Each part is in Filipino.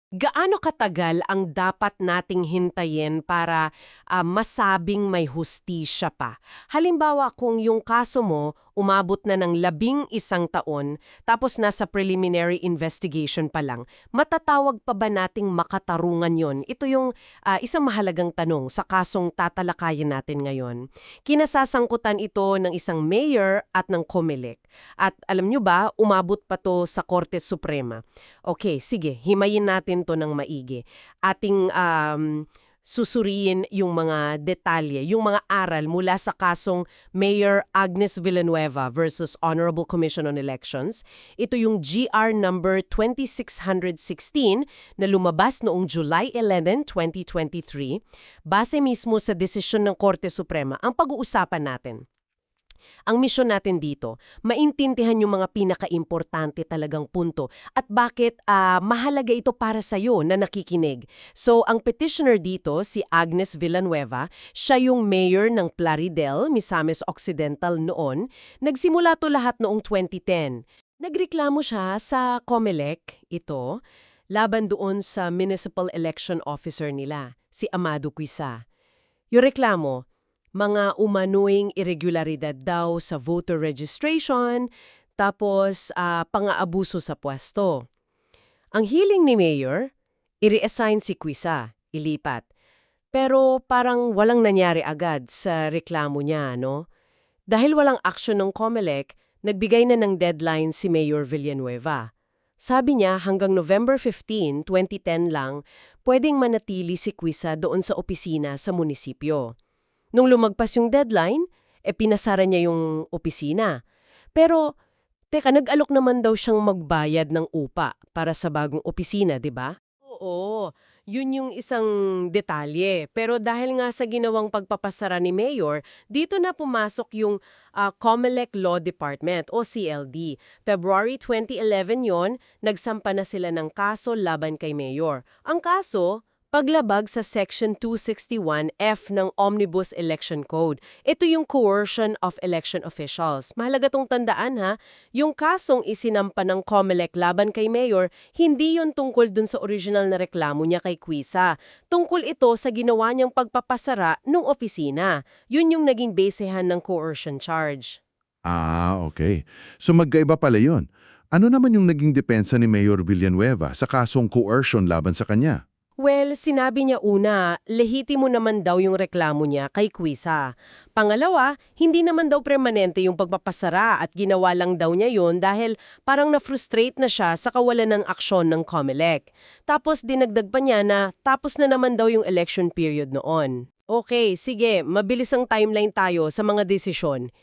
Gaano katagal ang dapat nating hintayin para masabing may hustisya pa? Halimbawa, kung yung kaso mo umabot na ng 11 taon tapos nasa preliminary investigation pa lang, matatawag pa ba nating makatarungan yon? Ito yung isang mahalagang tanong sa kasong tatalakayin natin ngayon. Kinasasangkutan ito ng isang mayor at ng COMELEC. At alam nyo ba, umabot pa to sa Korte Suprema. Okay, sige, himayin natin to ng maigi. Ating susuriin yung mga detalye, yung mga aral mula sa kasong Mayor Agnes Villanueva versus Honorable Commission on Elections. Ito yung GR number 2616 na lumabas noong July 11, 2023. Base mismo sa desisyon ng Korte Suprema ang pag-uusapan natin. Ang misyon natin dito, maintindihan yung mga pinakaimportante talagang punto at bakit mahalaga ito para sa'yo na nakikinig. So, ang petitioner dito, si Agnes Villanueva, siya yung mayor ng Plaridel, Misamis Occidental noon. Nagsimula to lahat noong 2010. Nagreklamo siya sa COMELEC, ito, laban doon sa municipal election officer nila, si Amado Quisa. Yung reklamo, mga umanuing irregularidad daw sa voter registration, tapos pang-aabuso sa pwesto. Ang hiling ni Mayor, i-reassign si Quisa, ilipat. Pero parang walang nangyari agad sa reklamo niya, no? Dahil walang aksyon ng COMELEC, nagbigay na ng deadline si Mayor Villanueva. Sabi niya hanggang November 15, 2010 lang, pwedeng manatili si Quisa doon sa opisina sa munisipyo. Nung lumagpas yung deadline, pinasara niya yung opisina. Pero, teka, nag-alok naman daw siyang magbayad ng upa para sa bagong opisina, di ba? Oo, yun yung isang detalye. Pero dahil nga sa ginawang pagpapasara ni Mayor, dito na pumasok yung COMELEC Law Department o CLD. February 2011 yon, nagsampa na sila ng kaso laban kay Mayor. Ang kaso, paglabag sa Section 261F ng Omnibus Election Code. Ito yung coercion of election officials. Mahalaga tong tandaan ha, yung kasong isinampa ng COMELEC laban kay Mayor, hindi yun tungkol dun sa original na reklamo niya kay Quisa. Tungkol ito sa ginawa niyang pagpapasara ng opisina. Yun yung naging basehan ng coercion charge. Okay. So magkaiba pala yun. Ano naman yung naging depensa ni Mayor Villanueva sa kasong coercion laban sa kanya? Well, sinabi niya una, lehitimo naman daw yung reklamo niya kay Quisa. Pangalawa, hindi naman daw permanente yung pagpapasara at ginawa lang daw niya yun dahil parang na-frustrate na siya sa kawalan ng aksyon ng COMELEC. Tapos dinagdag pa niya na tapos na naman daw yung election period noon. Okay, sige, mabilis ang timeline tayo sa mga desisyon.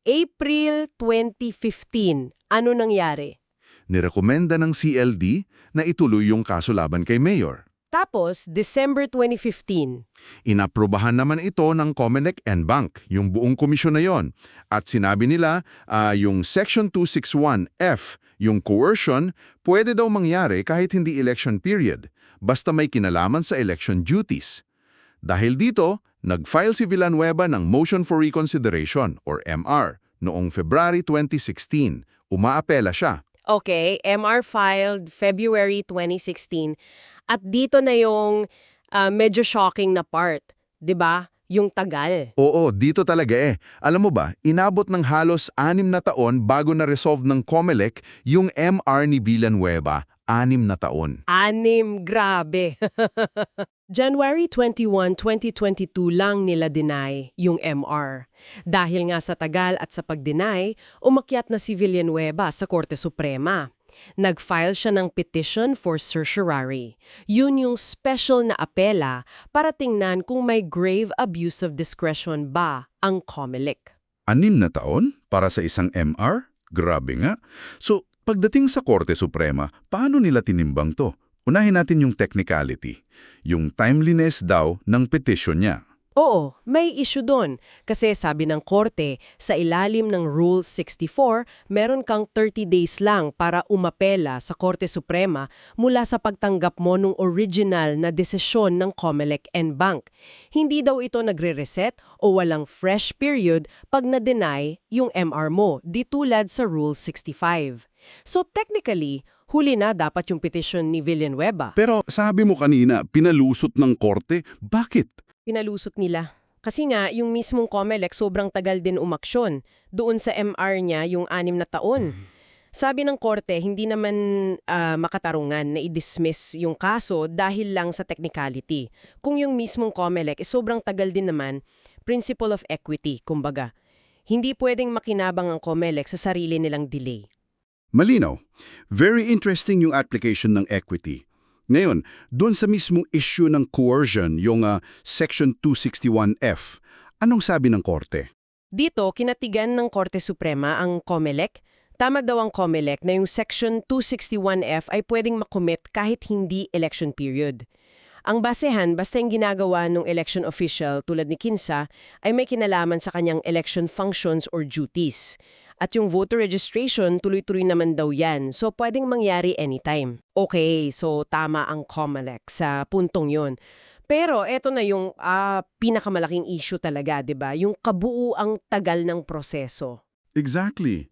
April 2015, ano nangyari? Nirekomenda ng CLD na ituloy yung kaso laban kay Mayor. Tapos, December 2015. Inaprobahan naman ito ng COMELEC and Bank, yung buong komisyon na yon. At sinabi nila, yung Section 261F, yung coercion, pwede daw mangyari kahit hindi election period, basta may kinalaman sa election duties. Dahil dito, nag-file si Villanueva ng Motion for Reconsideration or MR noong February 2016. Umaapela siya. Okay, MR filed February 2016. At dito na yung medyo shocking na part, 'di ba? Yung tagal. Oo, dito talaga eh. Alam mo ba, inabot ng halos 6 na taon bago na-resolve ng COMELEC yung MR ni Villanueva. 6 na taon. 6, grabe. January 21, 2022 lang nila deny yung MR. Dahil nga sa tagal at sa pag-deny, umakyat na si Villanueva sa Korte Suprema. Nag-file siya ng petition for certiorari. Yun yung special na apela para tingnan kung may grave abuse of discretion ba ang COMELEC. 6 na taon para sa isang MR? Grabe nga. So, pagdating sa Korte Suprema, paano nila tinimbang to? Unahin natin yung technicality. Yung timeliness daw ng petition niya. Oo, may issue doon. Kasi sabi ng korte, sa ilalim ng Rule 64, meron kang 30 days lang para umapela sa Korte Suprema mula sa pagtanggap mo ng original na desisyon ng COMELEC and Bank. Hindi daw ito nagre-reset o walang fresh period pag na-deny yung MR mo, di tulad sa Rule 65. So technically, huli na dapat yung petition ni Villanueva. Pero sabi mo kanina, pinalusot ng korte. Bakit? Pinalusot nila. Kasi nga, yung mismong COMELEC sobrang tagal din umaksyon. Doon sa MR niya, yung 6 na taon. Sabi ng korte, hindi naman makatarungan na i-dismiss yung kaso dahil lang sa technicality. Kung yung mismong COMELEC, sobrang tagal din naman, principle of equity, kumbaga. Hindi pwedeng makinabang ang COMELEC sa sarili nilang delay. Malinaw. Very interesting yung application ng equity. Ngayon, doon sa mismong issue ng coercion, yung Section 261F, anong sabi ng korte? Dito, kinatigan ng Korte Suprema ang COMELEC. Tama daw ang COMELEC na yung Section 261F ay pwedeng makomit kahit hindi election period. Ang basehan, basta yung ginagawa ng election official tulad ni Kinsa, ay may kinalaman sa kanyang election functions or duties. At yung voter registration, tuloy-tuloy naman daw yan. So, pwedeng mangyari anytime. Okay, so tama ang COMELEC sa puntong yon. Pero eto na yung pinakamalaking issue talaga, 'di ba? Yung kabuuang tagal ng proseso. Exactly.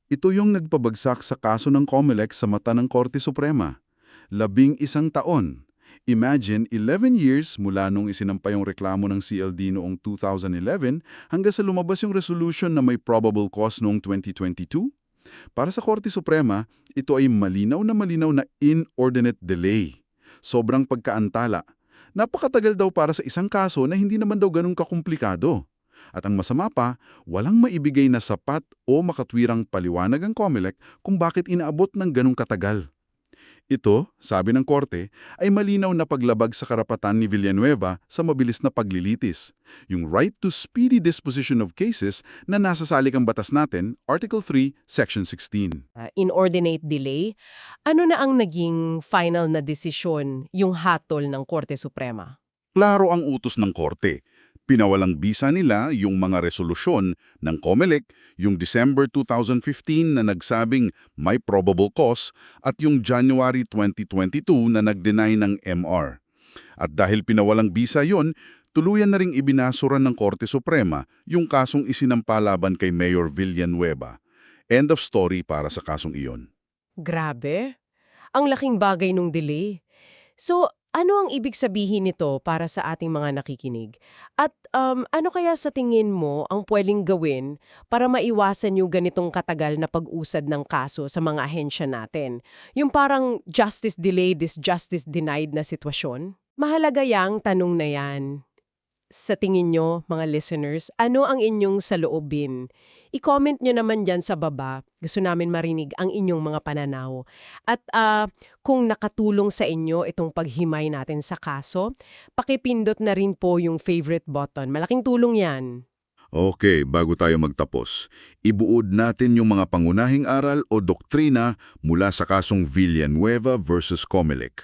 Ito yung nagpabagsak sa kaso ng COMELEC sa mata ng Korte Suprema. 11 taon. Imagine, 11 years mula nung isinampay yung reklamo ng CLD noong 2011 hanggang sa lumabas yung resolution na may probable cause noong 2022. Para sa Korte Suprema, ito ay malinaw na inordinate delay. Sobrang pagkaantala. Napakatagal daw para sa isang kaso na hindi naman daw ganun kakomplikado. At ang masama pa, walang maibigay na sapat o makatwirang paliwanag ang COMELEC kung bakit inaabot ng ganung katagal. Ito, sabi ng korte, ay malinaw na paglabag sa karapatan ni Villanueva sa mabilis na paglilitis, yung right to speedy disposition of cases na nasa salikang batas natin, Article 3, Section 16. Inordinate delay. Ano na ang naging final na desisyon, yung hatol ng Korte Suprema? Klaro ang utos ng korte. Pinawalang bisa nila yung mga resolusyon ng COMELEC, yung December 2015 na nagsabing may probable cause at yung January 2022 na nag-deny ng MR. At dahil pinawalang bisa yon, tuluyan na ring ibinasura ng Korte Suprema yung kasong isinampa laban kay Mayor Villanueva. End of story para sa kasong iyon. Grabe. Ang laking bagay nung delay. So, ano ang ibig sabihin nito para sa ating mga nakikinig? At ano kaya sa tingin mo ang pwedeng gawin para maiwasan yung ganitong katagal na pag-usad ng kaso sa mga ahensya natin? Yung parang justice delayed is justice denied na sitwasyon? Mahalaga yang tanong na yan. Sa tingin nyo, mga listeners, ano ang inyong saloobin? I-comment nyo naman dyan sa baba. Gusto namin marinig ang inyong mga pananaw. At kung nakatulong sa inyo itong paghimay natin sa kaso, pakipindot na rin po yung favorite button. Malaking tulong yan. Okay, bago tayo magtapos, ibuod natin yung mga pangunahing aral o doktrina mula sa kasong Villanueva versus COMELEC.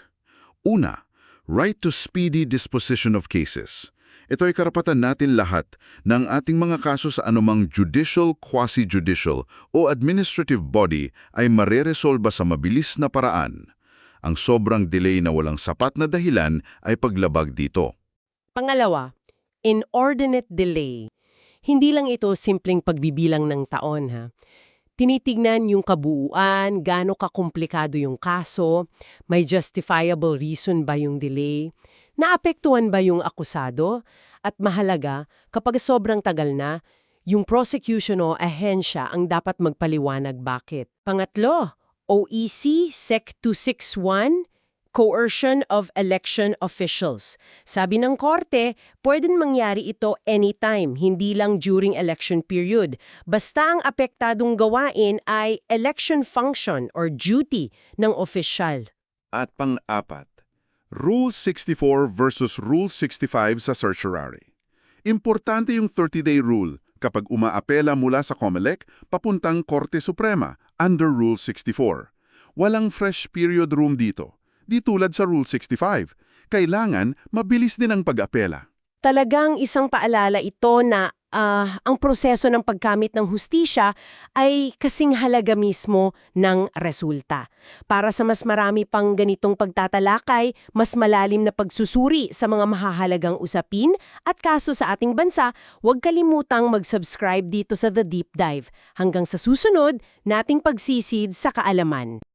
Una, right to speedy disposition of cases. Ito ay karapatan natin lahat ng ating mga kaso sa anumang judicial, quasi-judicial o administrative body ay mareresolba sa mabilis na paraan. Ang sobrang delay na walang sapat na dahilan ay paglabag dito. Pangalawa, inordinate delay. Hindi lang ito simpleng pagbibilang ng taon, ha? Tinitignan yung kabuuan, gaano kakomplikado yung kaso, may justifiable reason ba yung delay, naapektuhan ba yung akusado, at mahalaga, kapag sobrang tagal na, yung prosecution o ahensya ang dapat magpaliwanag bakit. Pangatlo, OEC Sec 261, Coercion of Election Officials. Sabi ng korte, pwedeng mangyari ito anytime, hindi lang during election period. Basta ang apektadong gawain ay election function or duty ng opisyal. At pang-apat, Rule 64 versus Rule 65 sa certiorari. Importante yung 30-day rule kapag umaapela mula sa COMELEC papuntang Korte Suprema under Rule 64. Walang fresh period room dito. Di tulad sa Rule 65. Kailangan mabilis din ang pag-apela. Talagang isang paalala ito na ang proseso ng pagkamit ng hustisya ay kasing halaga mismo ng resulta. Para sa mas marami pang ganitong pagtatalakay, mas malalim na pagsusuri sa mga mahahalagang usapin at kaso sa ating bansa, huwag kalimutang mag-subscribe dito sa The Deep Dive. Hanggang sa susunod, nating pagsisid sa kaalaman.